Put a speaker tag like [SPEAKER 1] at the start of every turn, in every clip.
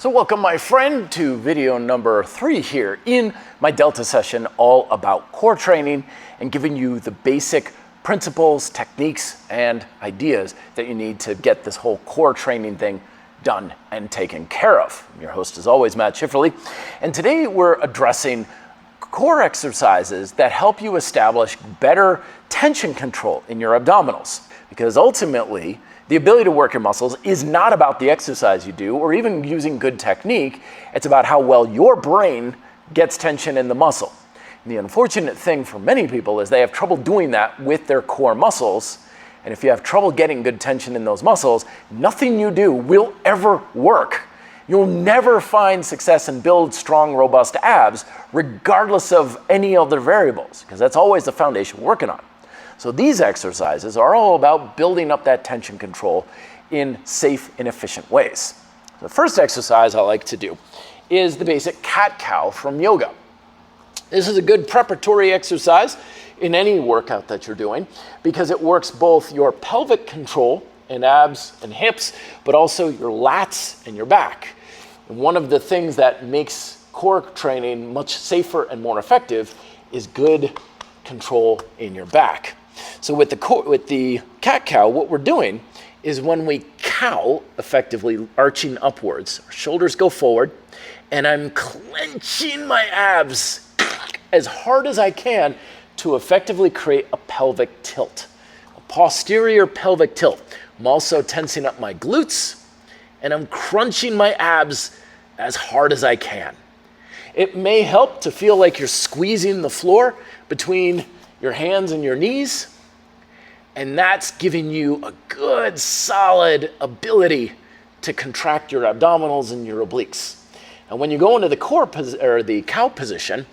[SPEAKER 1] So welcome, my friend, to video number 3 here in my Delta session, all about core training and giving you the basic principles, techniques, and ideas that you need to get this whole core training thing done and taken care of. I'm your host, as always, Matt Schifferly, and today we're addressing core exercises that help you establish better tension control in your abdominals, because ultimately, the ability to work your muscles is not about the exercise you do or even using good technique. It's about how well your brain gets tension in the muscle. And the unfortunate thing for many people is they have trouble doing that with their core muscles. And if you have trouble getting good tension in those muscles, nothing you do will ever work. You'll never find success and build strong, robust abs, regardless of any other variables, because that's always the foundation we're working on. So these exercises are all about building up that tension control in safe and efficient ways. The first exercise I like to do is the basic cat-cow from yoga. This is a good preparatory exercise in any workout that you're doing because it works both your pelvic control and abs and hips, but also your lats and your back. And one of the things that makes core training much safer and more effective is good control in your back. So with the cat-cow, what we're doing is when we cow, effectively arching upwards, our shoulders go forward, and I'm clenching my abs as hard as I can to effectively create a pelvic tilt, a posterior pelvic tilt. I'm also tensing up my glutes, and I'm crunching my abs as hard as I can. It may help to feel like you're squeezing the floor between your hands and your knees, and that's giving you a good, solid ability to contract your abdominals and your obliques. And when you go into the the cow position,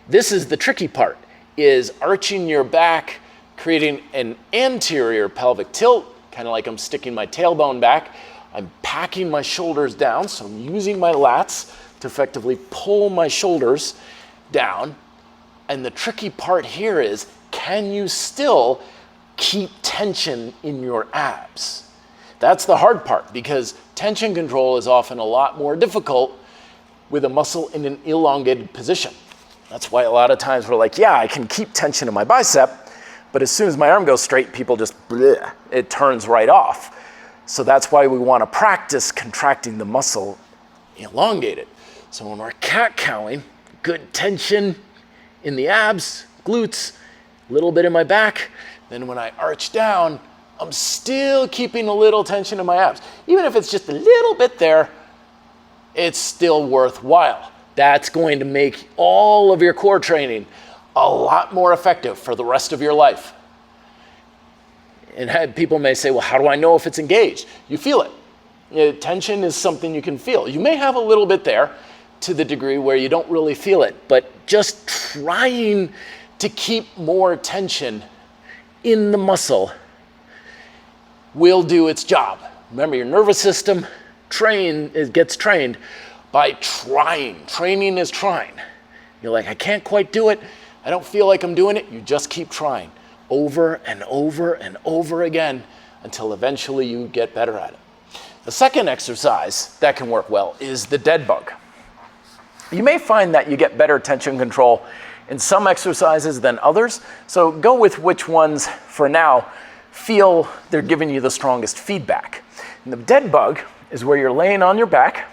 [SPEAKER 1] this is the tricky part, is arching your back, creating an anterior pelvic tilt, kind of like I'm sticking my tailbone back. I'm packing my shoulders down, so I'm using my lats to effectively pull my shoulders down. And the tricky part here is, can you still keep tension in your abs? That's the hard part, because tension control is often a lot more difficult with a muscle in an elongated position. That's why a lot of times we're like, yeah, I can keep tension in my bicep, but as soon as my arm goes straight, people just, bleh, it turns right off. So that's why we want to practice contracting the muscle elongated. So when we're cat-cowing, good tension in the abs, glutes, a little bit in my back. Then when I arch down, I'm still keeping a little tension in my abs. Even if it's just a little bit there, it's still worthwhile. That's going to make all of your core training a lot more effective for the rest of your life. And people may say, well, how do I know if it's engaged? You feel it. Tension is something you can feel. You may have a little bit there to the degree where you don't really feel it, but just trying to keep more tension in the muscle will do its job. Remember, your nervous system gets trained by trying. Training is trying. You're like, I can't quite do it. I don't feel like I'm doing it. You just keep trying over and over and over again until eventually you get better at it. The second exercise that can work well is the dead bug. You may find that you get better tension control in some exercises than others, so go with which ones, for now, feel they're giving you the strongest feedback. And the dead bug is where you're laying on your back,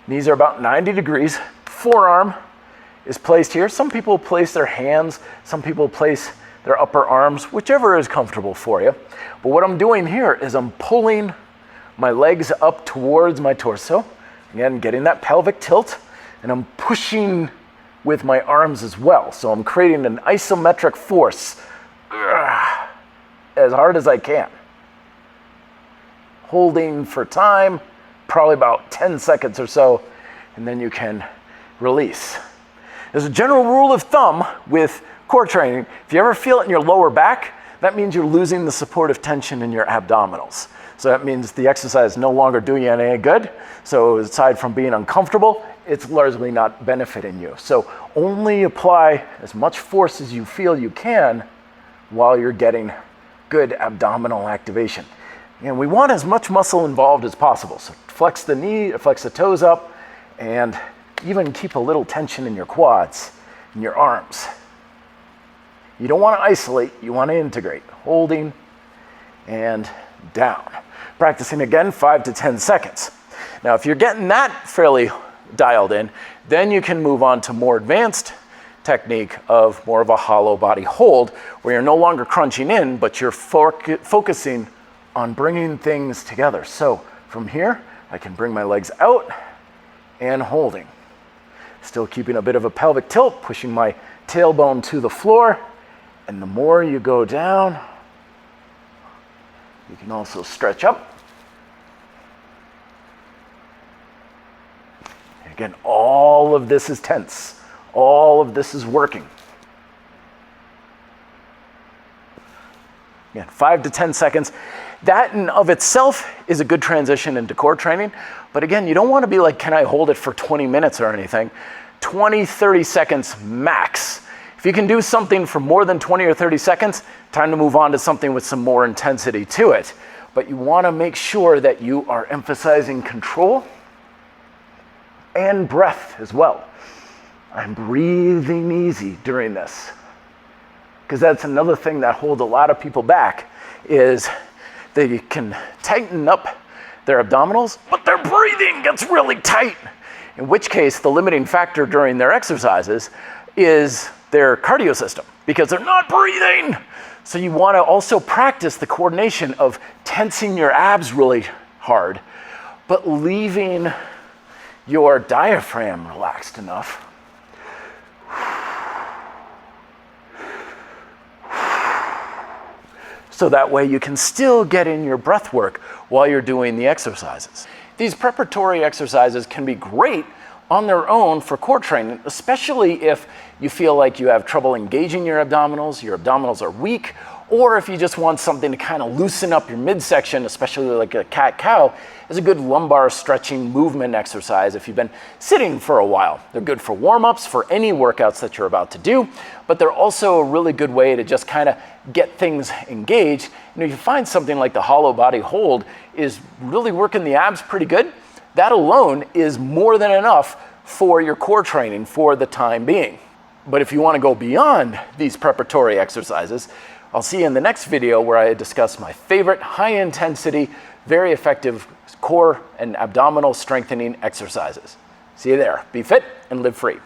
[SPEAKER 1] knees are about 90 degrees, forearm is placed here. Some people place their hands, some people place their upper arms, whichever is comfortable for you. But what I'm doing here is I'm pulling my legs up towards my torso, again, getting that pelvic tilt, and I'm pushing with my arms as well. So I'm creating an isometric force as hard as I can. Holding for time, probably about 10 seconds or so, and then you can release. There's a general rule of thumb with core training. If you ever feel it in your lower back, that means you're losing the supportive tension in your abdominals. So that means the exercise is no longer doing you any good. So aside from being uncomfortable, it's largely not benefiting you. So only apply as much force as you feel you can while you're getting good abdominal activation. And we want as much muscle involved as possible. So flex the knee, flex the toes up, and even keep a little tension in your quads and your arms. You don't want to isolate, you want to integrate. Holding and down. Practicing again 5 to 10 seconds. Now, if you're getting that fairly dialed in, then you can move on to more advanced technique of more of a hollow body hold, where you're no longer crunching in, but you're focusing on bringing things together. So from here, I can bring my legs out and holding. Still keeping a bit of a pelvic tilt, pushing my tailbone to the floor. And the more you go down, you can also stretch up. Again, all of this is tense. All of this is working. Again, 5 to 10 seconds. That in of itself is a good transition into core training. But again, you don't want to be like, can I hold it for 20 minutes or anything? 20, 30 seconds max. If you can do something for more than 20 or 30 seconds, time to move on to something with some more intensity to it. But you want to make sure that you are emphasizing control and breath as well. I'm breathing easy during this, because that's another thing that holds a lot of people back, is they can tighten up their abdominals, but their breathing gets really tight, in which case the limiting factor during their exercises is their cardio system, because they're not breathing. So you want to also practice the coordination of tensing your abs really hard, but leaving your diaphragm relaxed enough. So that way you can still get in your breath work while you're doing the exercises. These preparatory exercises can be great on their own for core training, especially if you feel like you have trouble engaging your abdominals are weak, or if you just want something to kind of loosen up your midsection, especially like a cat-cow, is a good lumbar stretching movement exercise if you've been sitting for a while. They're good for warm-ups, for any workouts that you're about to do, but they're also a really good way to just kind of get things engaged. And if you find something like the hollow body hold is really working the abs pretty good, that alone is more than enough for your core training for the time being. But if you want to go beyond these preparatory exercises, I'll see you in the next video where I discuss my favorite high intensity, very effective core and abdominal strengthening exercises. See you there. Be fit and live free.